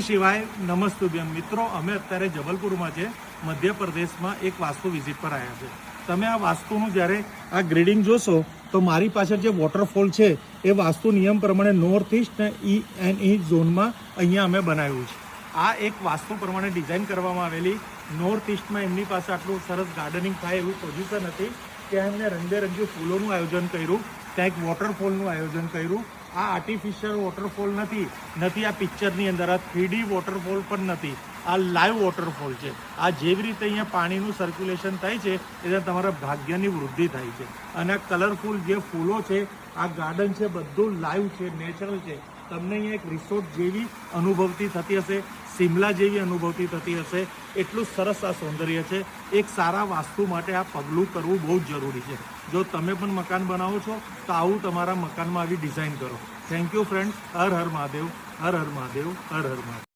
શિવાય નમસ્તુભ્યમ મિત્રો, અમે અત્યારે જબલપુરમાં છે, મધ્યપ્રદેશમાં એક વાસ્તુ વિઝિટ પર આવ્યા છે. તમે આ વાસ્તુનું જ્યારે આ ગ્રેડિંગ જોશો તો મારી પાછળ જે વોટરફોલ છે એ વાસ્તુ નિયમ પ્રમાણે નોર્થ ઇસ્ટ અને ઈ ઝોનમાં અહીંયા અમે બનાવ્યું છે. આ એક વાસ્તુ પ્રમાણે ડિઝાઇન કરવામાં આવેલી નોર્થ ઇસ્ટમાં એમની પાસે આટલું સરસ ગાર્ડનિંગ થાય એવું પોઝિશન હતી. ત્યાં એમને રંગબેરંગી ફૂલોનું આયોજન કર્યું, ત્યાં એક વોટરફોલનું આયોજન કર્યું. આ આર્ટિફિશિયલ વોટરફોલ નથી આ પિક્ચરની અંદર, આ 3D વોટરફોલ પણ નથી, આ લાઈવ વોટરફોલ છે. આ જેવી રીતે અહીંયા પાણીનું સર્ક્યુલેશન થાય છે એટલે તમારા ભાગ્યની વૃદ્ધિ થાય છે. અને આ કલરફુલ જે ફૂલો છે, આ ગાર્ડન છે, બધું લાઈવ છે, નેચરલ છે. તમને અહીંયા એક રિસોર્ટ જેવી અનુભવતી થતી હશે, સિમલા જેવી અનુભવતી થતી હશે. એટલું સરસ આ સૌંદર્ય છે. એક સારા વાસ્તુ માટે આ પગલું કરવું બહુ જ જરૂરી છે. જો તમે પણ મકાન બનાવો છો તો આવું તમારા મકાનમાં આવી ડિઝાઇન કરો. Thank you friends. Har Har Mahadev, Har Har Mahadev, Har Har Mahadev.